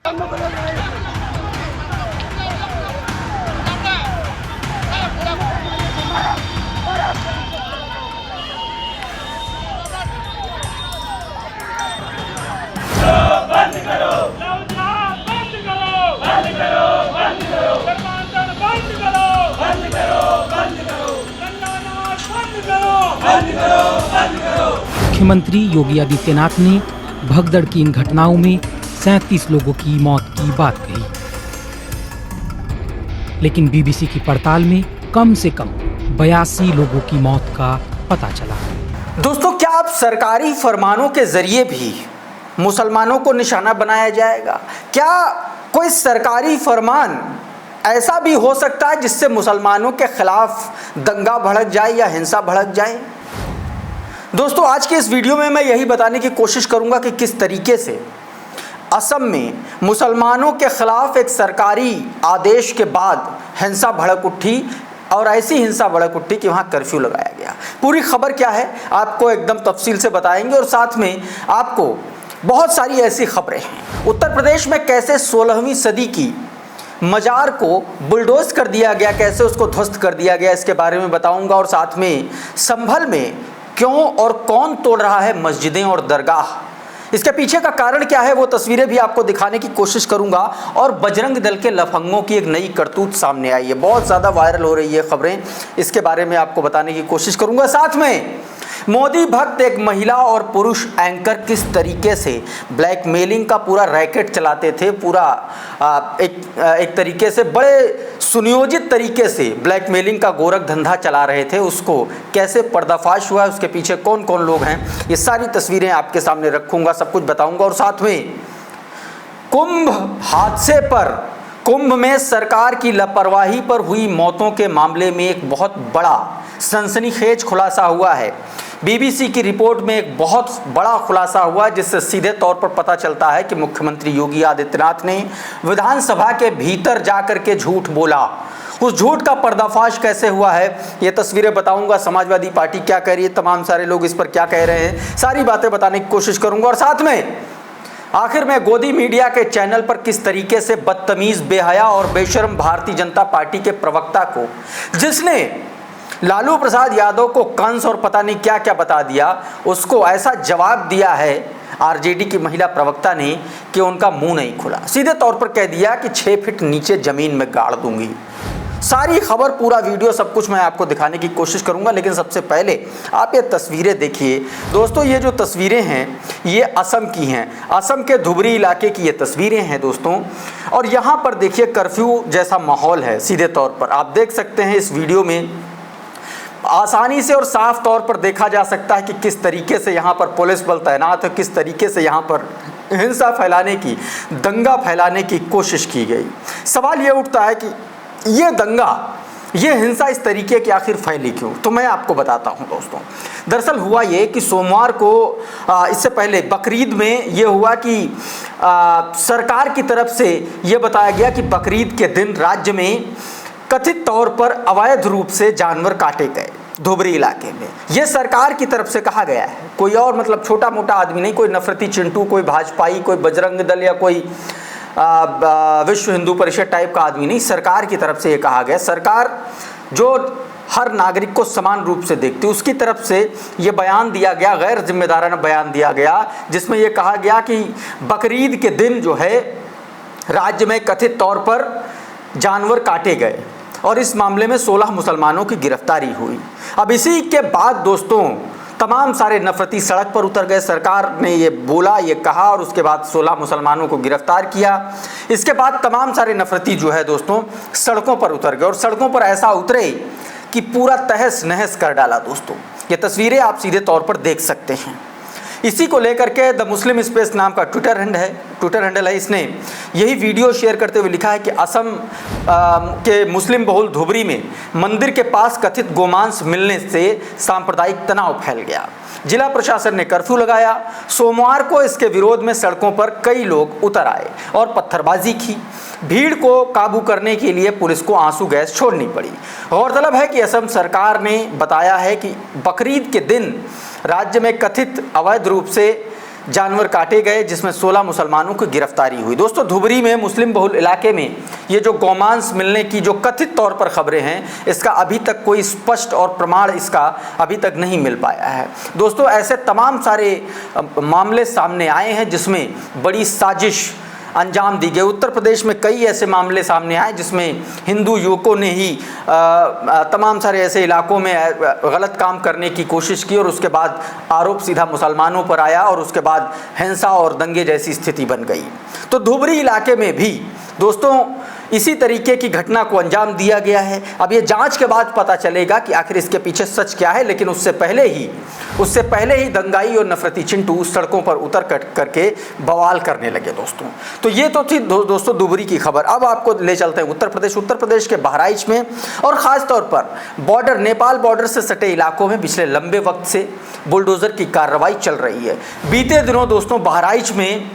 मुख्यमंत्री योगी आदित्यनाथ ने भगदड़ की इन घटनाओं में 37 लोगों की मौत की बात कही, लेकिन बीबीसी की पड़ताल में कम से कम 82 लोगों की मौत का पता चला। दोस्तों, क्या अब सरकारी फरमानों के जरिए भी मुसलमानों को निशाना बनाया जाएगा? क्या कोई सरकारी फरमान ऐसा भी हो सकता है जिससे मुसलमानों के खिलाफ दंगा भड़क जाए या हिंसा भड़क जाए? दोस्तों, आज के इस वीडियो में मैं यही बताने की कोशिश करूंगा कि किस तरीके से असम में मुसलमानों के खिलाफ एक सरकारी आदेश के बाद हिंसा भड़क उठी और ऐसी हिंसा भड़क उठी कि वहाँ कर्फ्यू लगाया गया। पूरी खबर क्या है आपको एकदम तफसील से बताएंगे और साथ में आपको बहुत सारी ऐसी खबरें हैं। उत्तर प्रदेश में कैसे 16वीं सदी की मजार को बुलडोज कर दिया गया, कैसे उसको ध्वस्त कर दिया गया, इसके बारे में बताऊंगा। और साथ में संभल में क्यों और कौन तोड़ रहा है मस्जिदें और दरगाह, इसके पीछे का कारण क्या है, वो तस्वीरें भी आपको दिखाने की कोशिश करूंगा। और बजरंग दल के लफंगों की एक नई करतूत सामने आई है, बहुत ज़्यादा वायरल हो रही है खबरें, इसके बारे में आपको बताने की कोशिश करूंगा। साथ में मोदी भक्त एक महिला और पुरुष एंकर किस तरीके से ब्लैकमेलिंग का पूरा रैकेट चलाते थे, पूरा एक तरीके से बड़े सुनियोजित तरीके से ब्लैकमेलिंग का गोरख धंधा चला रहे थे, उसको कैसे पर्दाफाश हुआ, उसके पीछे कौन कौन लोग हैं, ये सारी तस्वीरें आपके सामने रखूंगा, सब कुछ बताऊंगा। और साथ में कुंभ हादसे पर, कुंभ में सरकार की लापरवाही पर हुई मौतों के मामले में एक बहुत बड़ा सनसनीखेज खुलासा हुआ है। बीबीसी की रिपोर्ट में एक बहुत बड़ा खुलासा हुआ जिससे सीधे तौर पर पता चलता है कि मुख्यमंत्री योगी आदित्यनाथ ने विधानसभा के भीतर जाकर के झूठ बोला। उस झूठ का पर्दाफाश कैसे हुआ है ये तस्वीरें बताऊंगा। समाजवादी पार्टी क्या कह रही है, तमाम सारे लोग इस पर क्या कह रहे हैं, सारी बातें बताने की कोशिश करूंगा। और साथ में आखिर में गोदी मीडिया के चैनल पर किस तरीके से बदतमीज, बेहया और बेशर्म भारतीय जनता पार्टी के प्रवक्ता को, जिसने लालू प्रसाद यादव को कंस और पता नहीं क्या क्या बता दिया, उसको ऐसा जवाब दिया है आरजेडी की महिला प्रवक्ता ने कि उनका मुंह नहीं खुला। सीधे तौर पर कह दिया कि 6 फीट नीचे जमीन में गाड़ दूंगी। सारी खबर, पूरा वीडियो, सब कुछ मैं आपको दिखाने की कोशिश करूंगा, लेकिन सबसे पहले आप ये तस्वीरें देखिए। दोस्तों, ये जो तस्वीरें हैं ये असम की हैं, असम के धुबरी इलाके की ये तस्वीरें हैं दोस्तों। और यहाँ पर देखिए कर्फ्यू जैसा माहौल है, सीधे तौर पर आप देख सकते हैं इस वीडियो में आसानी से और साफ तौर पर देखा जा सकता है कि किस तरीके से यहाँ पर पुलिस बल तैनात है, किस तरीके से यहाँ पर हिंसा फैलाने की, दंगा फैलाने की कोशिश की गई। सवाल ये उठता है कि ये दंगा, ये हिंसा इस तरीके की आखिर फैली क्यों? तो मैं आपको बताता हूँ दोस्तों। दरअसल हुआ ये कि सोमवार को, इससे पहले बकरीद में ये हुआ कि सरकार की तरफ से ये बताया गया कि बकरीद के दिन राज्य में कथित तौर पर अवैध रूप से जानवर काटे गए धुबरी इलाके में। ये सरकार की तरफ से कहा गया है, कोई और मतलब छोटा मोटा आदमी नहीं, कोई नफरती चिंटू, कोई भाजपाई, कोई बजरंग दल या कोई विश्व हिंदू परिषद टाइप का आदमी नहीं, सरकार की तरफ से ये कहा गया। सरकार जो हर नागरिक को समान रूप से देखती है, उसकी तरफ से ये बयान दिया गया, गैर जिम्मेदाराना बयान दिया गया, जिसमें ये कहा गया कि बकरीद के दिन जो है राज्य में कथित तौर पर जानवर काटे गए और इस मामले में 16 मुसलमानों की गिरफ्तारी हुई। अब इसी के बाद दोस्तों तमाम सारे नफरती सड़क पर उतर गए। सरकार ने ये बोला, ये कहा और उसके बाद 16 मुसलमानों को गिरफ्तार किया। इसके बाद तमाम सारे नफरती जो है दोस्तों सड़कों पर उतर गए और सड़कों पर ऐसा उतरे कि पूरा तहस नहस कर डाला। दोस्तों, ये तस्वीरें आप सीधे तौर पर देख सकते हैं। इसी को लेकर के द मुस्लिम स्पेस नाम का ट्विटर हैंडल है, इसने यही वीडियो शेयर करते हुए लिखा है कि असम के मुस्लिम बहुल धुबरी में मंदिर के पास कथित गोमांस मिलने से सांप्रदायिक तनाव फैल गया। जिला प्रशासन ने कर्फ्यू लगाया। सोमवार को इसके विरोध में सड़कों पर कई लोग उतर आए और पत्थरबाजी की। भीड़ को काबू करने के लिए पुलिस को आंसू गैस छोड़नी पड़ी। गौरतलब है कि असम सरकार ने बताया है कि बकरीद के दिन राज्य में कथित अवैध रूप से जानवर काटे गए, जिसमें 16 मुसलमानों की गिरफ्तारी हुई। दोस्तों, धुबरी में मुस्लिम बहुल इलाके में ये जो गौमांस मिलने की जो कथित तौर पर खबरें हैं, इसका अभी तक कोई स्पष्ट और प्रमाण इसका अभी तक नहीं मिल पाया है। दोस्तों, ऐसे तमाम सारे मामले सामने आए हैं जिसमें बड़ी साजिश अंजाम दी गई। उत्तर प्रदेश में कई ऐसे मामले सामने आए जिसमें हिंदू युवकों ने ही तमाम सारे ऐसे इलाकों में गलत काम करने की कोशिश की और उसके बाद आरोप सीधा मुसलमानों पर आया और उसके बाद हिंसा और दंगे जैसी स्थिति बन गई। तो धुबरी इलाके में भी दोस्तों इसी तरीके की घटना को अंजाम दिया गया है। अब ये जांच के बाद पता चलेगा कि आखिर इसके पीछे सच क्या है, लेकिन उससे पहले ही दंगाई और नफरती चिंटू सड़कों पर उतर करके बवाल करने लगे। दोस्तों, तो ये तो थी दोस्तों धुबरी की खबर। अब आपको ले चलते हैं उत्तर प्रदेश के बहराइच में, और ख़ास तौर पर नेपाल बॉर्डर से सटे इलाकों में पिछले लंबे वक्त से बुलडोज़र की कार्रवाई चल रही है। बीते दिनों दोस्तों बहराइच में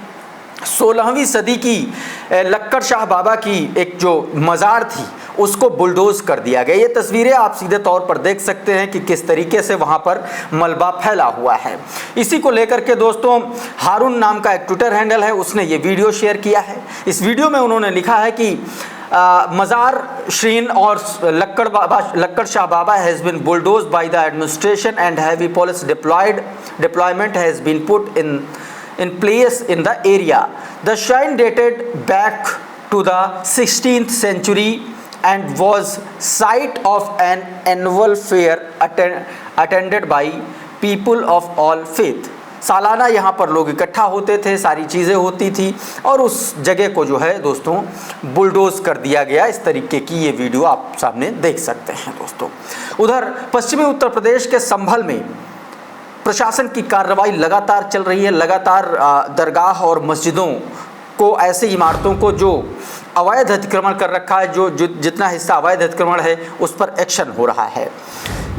16वीं सदी की लक्कड़ शाह बाबा की एक जो मज़ार थी उसको बुलडोज कर दिया गया। ये तस्वीरें आप सीधे तौर पर देख सकते हैं कि किस तरीके से वहाँ पर मलबा फैला हुआ है। इसी को लेकर के दोस्तों हारून नाम का एक ट्विटर हैंडल है, उसने ये वीडियो शेयर किया है। इस वीडियो में उन्होंने लिखा है कि मज़ार श्रीन और Lakkad Shah Baba has been bulldozed by the administration and heavy police deployment has been put in place in the area. The shrine dated back to the 16th century and was site of an annual fair attended by people of all faith. सालाना यहाँ पर लोग इकट्ठा होते थे, सारी चीज़ें होती थी और उस जगह को जो है दोस्तों बुलडोज कर दिया गया। इस तरीके की ये वीडियो आप सामने देख सकते हैं। दोस्तों, उधर पश्चिमी उत्तर प्रदेश के संभल में प्रशासन की कार्रवाई लगातार चल रही है। लगातार दरगाह और मस्जिदों को, ऐसी इमारतों को जो अवैध अतिक्रमण कर रखा है, जो जितना हिस्सा अवैध अतिक्रमण है उस पर एक्शन हो रहा है।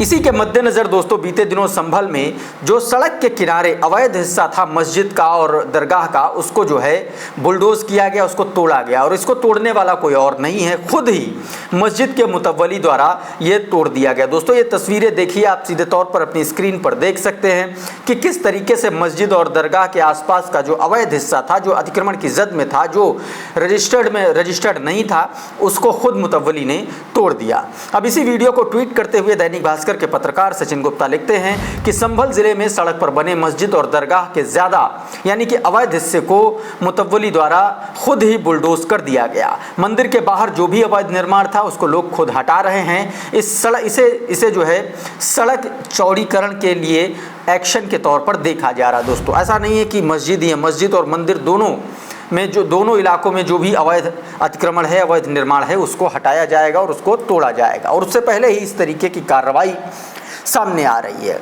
इसी के मद्देनज़र दोस्तों बीते दिनों संभल में जो सड़क के किनारे अवैध हिस्सा था मस्जिद का और दरगाह का, उसको जो है बुलडोज किया गया, उसको तोड़ा गया। और इसको तोड़ने वाला कोई और नहीं है, खुद ही मस्जिद के मुतव्वली द्वारा ये तोड़ दिया गया। दोस्तों, ये तस्वीरें देखिए, आप सीधे तौर पर अपनी स्क्रीन पर देख सकते हैं कि किस तरीके से मस्जिद और दरगाह के आसपास का जो अवैध हिस्सा था, जो अतिक्रमण की जद में था, जो रजिस्टर्ड नहीं था, उसको खुद मुतव्वली ने तोड़ दिया। अब इसी वीडियो को ट्वीट करते हुए दैनिक भास्कर के पत्रकार सचिन गुप्ता लिखते हैं कि संभल जिले में सड़क पर बने मस्जिद और दरगाह के ज्यादा यानी कि अवैध हिस्से को मुतव्वली द्वारा खुद ही बुलडोज कर दिया गया। मंदिर के बाहर जो भी अवैध निर्माण था उसको लोग खुद हटा रहे हैं। इसे जो है सड़क चौड़ीकरण के लिए एक्शन के तौर पर देखा जा रहा है। दोस्तों, ऐसा नहीं है कि मस्जिद और मंदिर दोनों इलाकों में जो भी अवैध अतिक्रमण है, अवैध निर्माण है, उसको हटाया जाएगा और उसको तोड़ा जाएगा। और उससे पहले ही इस तरीके की कार्रवाई सामने आ रही है।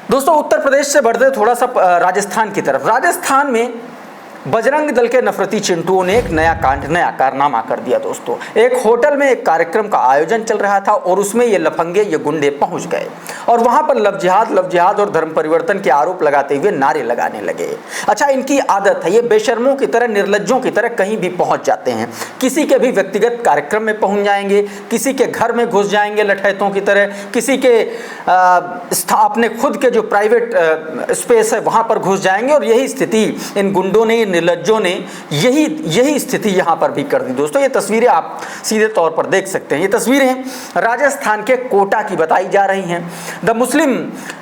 दोस्तों, उत्तर प्रदेश से बढ़ते थोड़ा सा राजस्थान की तरफ। राजस्थान में बजरंग दल के नफरती चिंटुओं ने एक नया कारनामा कर दिया। दोस्तों, एक होटल में एक कार्यक्रम का आयोजन चल रहा था और उसमें ये गुंडे पहुंच गए और वहां पर लव जिहाद और धर्म परिवर्तन के आरोप लगाते हुए नारे लगाने लगे। अच्छा, इनकी आदत है, ये बेशर्मों की तरह, निर्लज्जों की तरह कहीं भी पहुंच जाते हैं। किसी के भी व्यक्तिगत कार्यक्रम में पहुंच जाएंगे, किसी के घर में घुस जाएंगे लठैतों की तरह, किसी के अपने खुद के जो प्राइवेट स्पेस है वहां पर घुस जाएंगे। और यही स्थिति इन गुंडों ने, निर्लज्जों ने यही स्थिति यहां पर भी कर दी। दोस्तों, ये तस्वीरें आप सीधे तौर पर देख सकते हैं। ये तस्वीरें राजस्थान के कोटा की बताई जा रही हैं। द मुस्लिम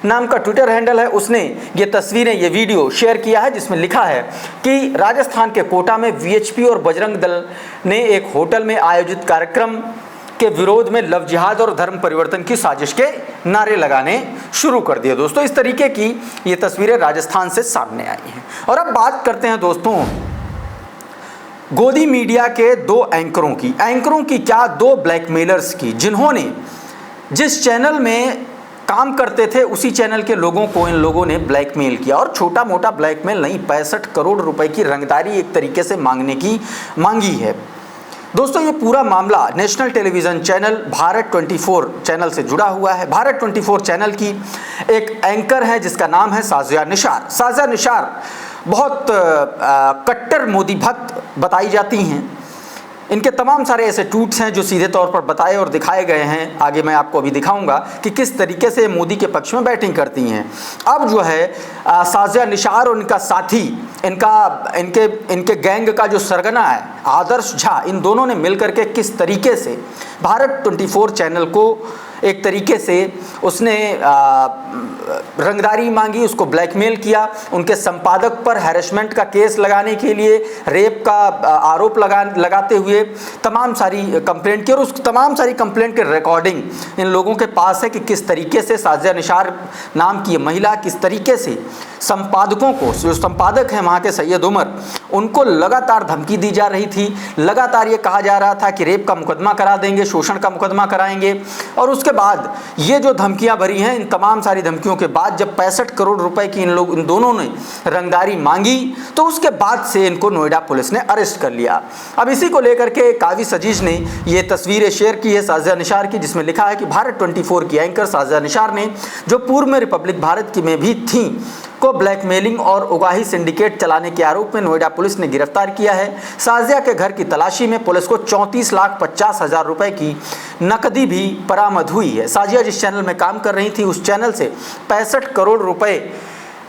नाम का ट्विटर हैंडल है, उसने ये तस्वीरें, ये वीडियो शेयर किया है जिसमें लिखा है कि राजस्थान के कोटा में वीएचपी और बजरंग दल ने एक होटल में आयोजित कार्यक्रम के विरोध में लव जिहाद और धर्म परिवर्तन की साजिश के नारे लगाने शुरू कर दिए। दोस्तों, इस तरीके की ये तस्वीरें राजस्थान से सामने आई हैं। और अब बात करते हैं दोस्तों गोदी मीडिया के दो एंकरों की क्या, दो ब्लैकमेलर्स की, जिन्होंने जिस चैनल में काम करते थे उसी चैनल के लोगों को इन लोगों ने ब्लैकमेल किया। और छोटा मोटा ब्लैकमेल नहीं, 65 करोड़ रुपए की रंगदारी एक तरीके से मांगी है। दोस्तों, ये पूरा मामला national television channel Bharat 24 channel से जुड़ा हुआ है। भारत 24 चैनल की एक एंकर है जिसका नाम है साजिया निशार। साजिया निशार बहुत कट्टर मोदी भक्त बताई जाती हैं। इनके तमाम सारे ऐसे ट्वीट्स हैं जो सीधे तौर पर बताए और दिखाए गए हैं। आगे मैं आपको अभी दिखाऊंगा कि किस तरीके से मोदी के पक्ष में बैटिंग करती हैं। अब जो है साजिया निसार और इनका साथी, इनके गैंग का जो सरगना है आदर्श झा, इन दोनों ने मिलकर के किस तरीके से भारत 24 चैनल को एक तरीके से उसने रंगदारी मांगी, उसको ब्लैकमेल किया, उनके संपादक पर हैरेसमेंट का केस लगाने के लिए रेप का आरोप लगाते हुए तमाम सारी कंप्लेंट की। और उस तमाम सारी कंप्लेंट की रिकॉर्डिंग इन लोगों के पास है कि किस तरीके से साजिया निसार नाम की महिला किस तरीके से संपादकों को, जो संपादक हैं वहाँ के सैयद उमर, उनको लगातार धमकी दी जा रही थी। लगातार ये कहा जा रहा था कि रेप का मुकदमा करा देंगे, शोषण का मुकदमा कराएंगे। और उसके बाद ये जो धमकियां भरी हैं, इन तमाम सारी धमकियों के बाद जब 65 करोड़ रुपए की इन दोनों ने रंगदारी मांगी, तो उसके बाद से इनको नोएडा पुलिस ने अरेस्ट कर लिया। अब इसी को लेकर के काविस अजीज ने ये तस्वीरें शेयर की है साजिया निसार की, जिसमें लिखा है कि भारत 24 की एंकर साजिया निसार ने, जो पूर्व में रिपब्लिक भारत की में भी थी, को ब्लैकमेलिंग और उगाही सिंडिकेट चलाने के आरोप में नोएडा पुलिस ने गिरफ्तार किया है। साजिया के घर की तलाशी में पुलिस को 34,50,000 रुपए की नकदी भी बरामद हुई है। साजिया जिस चैनल में काम कर रही थी, उस चैनल से 65 करोड़ रुपए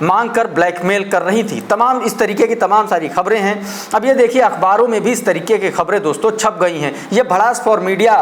मांग कर ब्लैकमेल कर रही थी। तमाम इस तरीके की तमाम सारी खबरें हैं। अब ये देखिए, अखबारों में भी इस तरीके की खबरें दोस्तों छप गई हैं। ये भड़ास फॉर मीडिया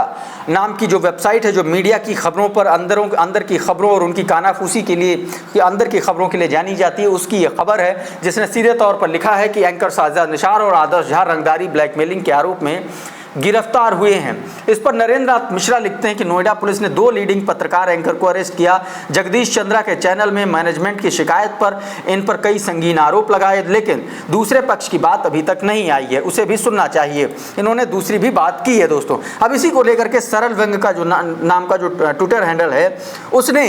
नाम की जो वेबसाइट है, जो मीडिया की खबरों पर अंदर की खबरों और उनकी कानाफूसी के लिए, अंदर की खबरों के लिए जानी जाती है, उसकी ये खबर है जिसने सीधे तौर पर लिखा है कि एंकर साजिया निसार और आदर्श झा रंगदारी ब्लैकमेलिंग के आरोप में गिरफ्तार हुए हैं। इस पर नरेंद्र नाथ मिश्रा लिखते हैं कि नोएडा पुलिस ने 2 लीडिंग पत्रकार एंकर को अरेस्ट किया। जगदीश चंद्रा के चैनल में मैनेजमेंट की शिकायत पर इन पर कई संगीन आरोप लगाए, लेकिन दूसरे पक्ष की बात अभी तक नहीं आई है, उसे भी सुनना चाहिए। इन्होंने दूसरी भी बात की है दोस्तों। अब इसी को लेकर के सरल व्यंग का जो नाम का जो ट्विटर हैंडल है, उसने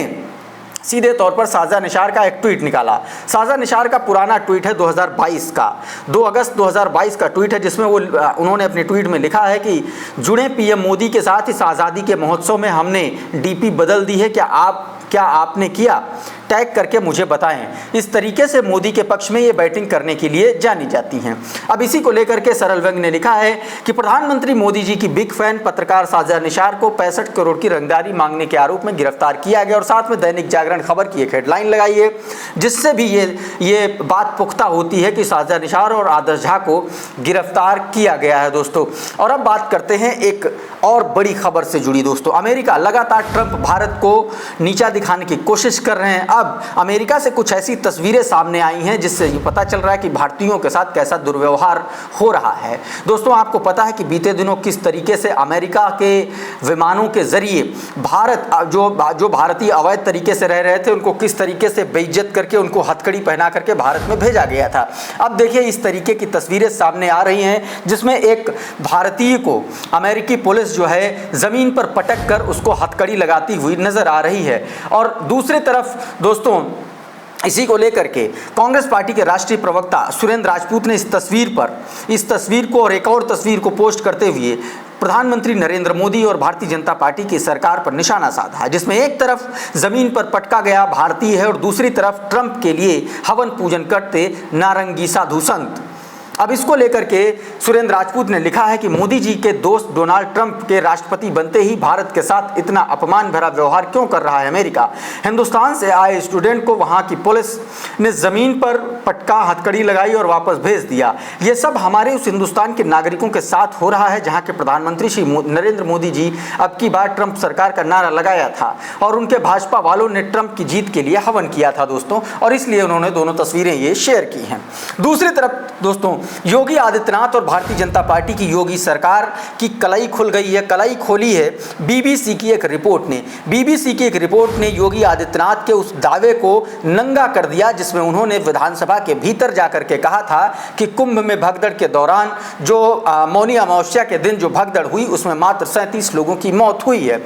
सीधे तौर पर साजिया निसार का एक ट्वीट निकाला। साजिया निसार का पुराना ट्वीट है 2022 का, 2 अगस्त 2022 का ट्वीट है, जिसमें उन्होंने अपने ट्वीट में लिखा है कि जुड़े पीएम मोदी के साथ इस आज़ादी के महोत्सव में हमने डीपी बदल दी है, क्या आपने किया? टैग करके मुझे बताएं। इस तरीके से मोदी के पक्ष में ये बैटिंग करने के लिए जानी जाती हैं। अब इसी को लेकर के सरल व्यंग ने लिखा है कि प्रधानमंत्री मोदी जी की बिग फैन पत्रकार साजिया निसार को 65 करोड़ की रंगदारी मांगने के आरोप में गिरफ्तार किया गया। और साथ में दैनिक जागरण खबर की एक हेडलाइन लगाई है, जिससे भी ये बात पुख्ता होती है कि साजिया निसार और आदर्श झा को गिरफ्तार किया गया है दोस्तों। और अब बात करते हैं एक और बड़ी खबर से जुड़ी दोस्तों। अमेरिका लगातार ट्रंप भारत को नीचा दिखाने की कोशिश कर रहे हैं। अब अमेरिका से कुछ ऐसी तस्वीरें सामने आई हैं जिससे ये पता चल रहा है कि भारतीयों के साथ कैसा दुर्व्यवहार हो रहा है। दोस्तों, आपको पता है कि बीते दिनों किस तरीके से अमेरिका के विमानों के जरिए भारत जो भारतीय अवैध तरीके से रह रहे थे, उनको किस तरीके से बेइज्जत करके, उनको हथकड़ी पहना करके भारत में भेजा गया था। अब देखिए, इस तरीके की तस्वीरें सामने आ रही हैं जिसमें एक भारतीय को अमेरिकी पुलिस जो है जमीन पर पटक कर उसको हथकड़ी लगाती हुई नजर आ रही है। और दूसरी तरफ दोस्तों, इसी को लेकर के कांग्रेस पार्टी के राष्ट्रीय प्रवक्ता सुरेंद्र राजपूत ने इस तस्वीर को और एक और तस्वीर को पोस्ट करते हुए प्रधानमंत्री नरेंद्र मोदी और भारतीय जनता पार्टी की सरकार पर निशाना साधा है, जिसमें एक तरफ जमीन पर पटका गया भारतीय है और दूसरी तरफ ट्रंप के लिए हवन पूजन करते नारंगी साधु संत। अब इसको लेकर के सुरेंद्र राजपूत ने लिखा है कि मोदी जी के दोस्त डोनाल्ड ट्रंप के राष्ट्रपति बनते ही भारत के साथ इतना अपमान भरा व्यवहार क्यों कर रहा है अमेरिका? हिंदुस्तान से आए स्टूडेंट को वहां की पुलिस ने जमीन पर पटका, हथकड़ी लगाई और वापस भेज दिया। ये सब हमारे उस हिंदुस्तान के नागरिकों के साथ हो रहा है जहां के प्रधानमंत्री श्री नरेंद्र मोदी जी अब की बार ट्रंप सरकार का नारा लगाया था और उनके भाजपा वालों ने ट्रंप की जीत के लिए हवन किया था दोस्तों, और इसलिए उन्होंने दोनों तस्वीरें ये शेयर की हैं। दूसरी तरफ दोस्तों, योगी आदित्यनाथ और भारतीय जनता पार्टी की योगी सरकार की कलाई खुल गई है, कलाई खोली है बीबीसी की एक रिपोर्ट ने योगी आदित्यनाथ के उस दावे को नंगा कर दिया जिसमें उन्होंने विधानसभा के भीतर जाकर के कहा था कि कुंभ में भगदड़ के दौरान जो मौनी अमावस्या के दिन जो भगदड़ हुई उसमें मात्र 37 लोगों की मौत हुई है।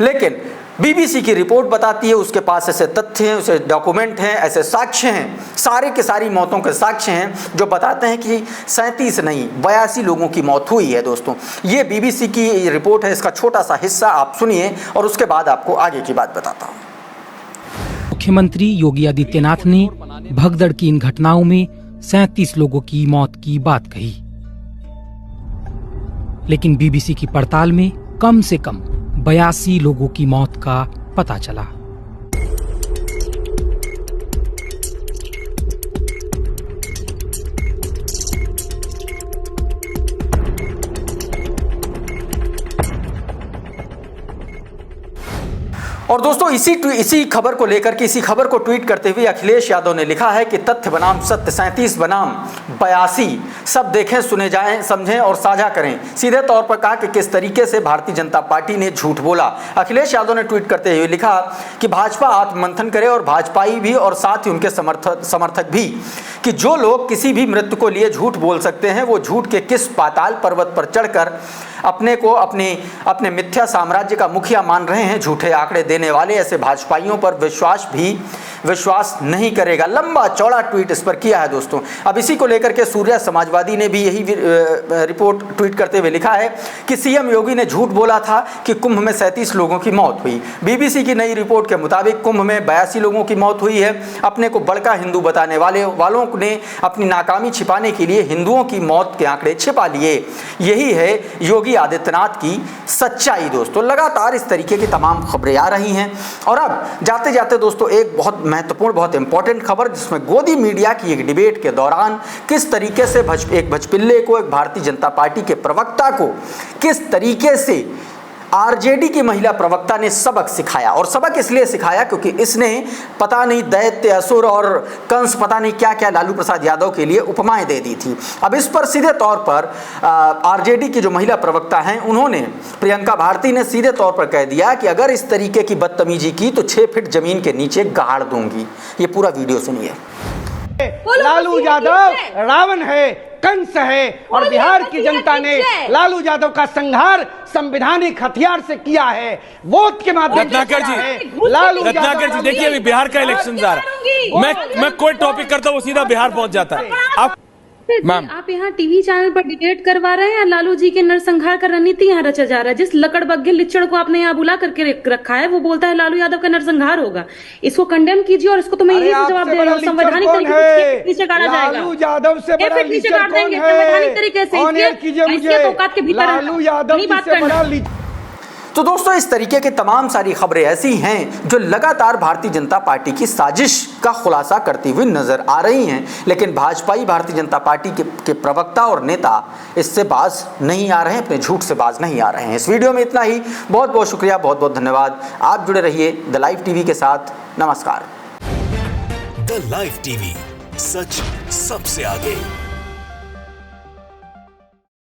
लेकिन बीबीसी की रिपोर्ट बताती है उसके पास ऐसे तथ्य हैं, ऐसे डॉक्यूमेंट हैं, ऐसे साक्ष्य हैं, सारे के सारी मौतों के साक्ष्य हैं जो बताते हैं कि 37 नहीं 82 लोगों की मौत हुई है दोस्तों। ये बीबीसी की रिपोर्ट है, इसका छोटा सा हिस्सा आप सुनिए और उसके बाद आपको आगे की बात बताता हूँ। मुख्यमंत्री योगी आदित्यनाथ ने भगदड़ की इन घटनाओं में 37 लोगों की मौत की बात कही। लेकिन बीबीसी की पड़ताल में कम से कम 82 लोगों की मौत का पता चला। और दोस्तों इसी खबर को लेकर के इसी खबर को ट्वीट करते हुए अखिलेश यादव ने लिखा है कि तथ्य बनाम सत्य 37 बनाम 82 सब देखें, सुने जाएं, समझें और साझा करें। सीधे तौर पर कहा कि किस तरीके से भारतीय जनता पार्टी ने झूठ बोला। अखिलेश यादव ने ट्वीट करते हुए लिखा कि भाजपा आत्ममंथन करे और भाजपाई भी और साथ ही उनके समर्थक भी कि जो लोग किसी भी मृत्यु को लिए झूठ बोल सकते हैं वो झूठ के किस पाताल पर्वत पर चढ़कर अपने को अपने मिथ्या साम्राज्य का मुखिया मान रहे हैं। झूठे आंकड़े देने वाले ऐसे भाजपाइयों पर विश्वास नहीं करेगा। लंबा चौड़ा ट्वीट इस पर किया है दोस्तों। अब इसी को लेकर के सूर्या समाजवादी ने भी यही रिपोर्ट ट्वीट करते हुए लिखा है कि सीएम योगी ने झूठ बोला था कि कुंभ में 37 लोगों की मौत हुई। बीबीसी की नई रिपोर्ट के मुताबिक कुंभ में 82 लोगों की मौत हुई है। अपने को बड़का हिंदू बताने वालों ने अपनी नाकामी छिपाने के लिए हिंदुओं की मौत के आंकड़े छिपा लिए। यही है योगी आदित्यनाथ की सच्चाई दोस्तों। लगातार इस तरीके की तमाम खबरें आ रही हैं। और अब जाते जाते दोस्तों एक बहुत महत्वपूर्ण, बहुत इंपॉर्टेंट खबर, जिसमें गोदी मीडिया की एक डिबेट के दौरान किस तरीके से एक भजपिल्ले को, एक भारतीय जनता पार्टी के प्रवक्ता को किस तरीके से आरजेडी की महिला प्रवक्ता ने सबक सिखाया। और सबक इसलिए सिखाया क्योंकि इसने पता नहीं दैत्य, असुर और कंस, पता नहीं क्या क्या लालू प्रसाद यादव के लिए उपमाएं दे दी थी। अब इस पर सीधे तौर पर आरजेडी की जो महिला प्रवक्ता हैं उन्होंने, प्रियंका भारती ने सीधे तौर पर कह दिया कि अगर इस तरीके की बदतमीजी की तो 6 फीट जमीन के नीचे गाड़ दूंगी। ये पूरा वीडियो सुनिए। लालू यादव रावण है, कंस है और बिहार की जनता ने लालू यादव का संहार संवैधानिक हथियार से किया है, वोट के माध्यम से किया है। लालू रत्नाकर जी देखिए, अभी बिहार का इलेक्शन जा रहा है। मैं कोई टॉपिक करता हूँ वो सीधा बिहार पहुंच जाता है। मैम, आप यहाँ टीवी चैनल पर डिबेट करवा रहे हैं या लालू जी के नरसंहार का रणनीति यहाँ रचा जा रहा है? जिस लकड़बग्घे लिच्चड़ को आपने यहाँ बुला करके रखा है वो बोलता है लालू यादव का नरसंहार होगा। इसको कंडेम कीजिए और इसको तो मैं यही जवाब दे रहा हूँ, संवैधानिक तरीके से नीचे गाड़ा जाएगा। लालू यादव से बड़ा नीचे गाड़ देंगे संवैधानिक तरीके से, औकात के भीतर लालू यादव से बड़ा। तो दोस्तों इस तरीके की तमाम सारी खबरें ऐसी हैं जो लगातार भारतीय जनता पार्टी की साजिश का खुलासा करती हुई नजर आ रही हैं, लेकिन भाजपाई भारतीय जनता पार्टी के प्रवक्ता और नेता इससे बाज नहीं आ रहे हैं, अपने झूठ से बाज नहीं आ रहे हैं। इस वीडियो में इतना ही। बहुत बहुत शुक्रिया, बहुत बहुत धन्यवाद। आप जुड़े रहिए द लाइव टीवी के साथ। नमस्कार। द लाइव टीवी, सच सबसे आगे।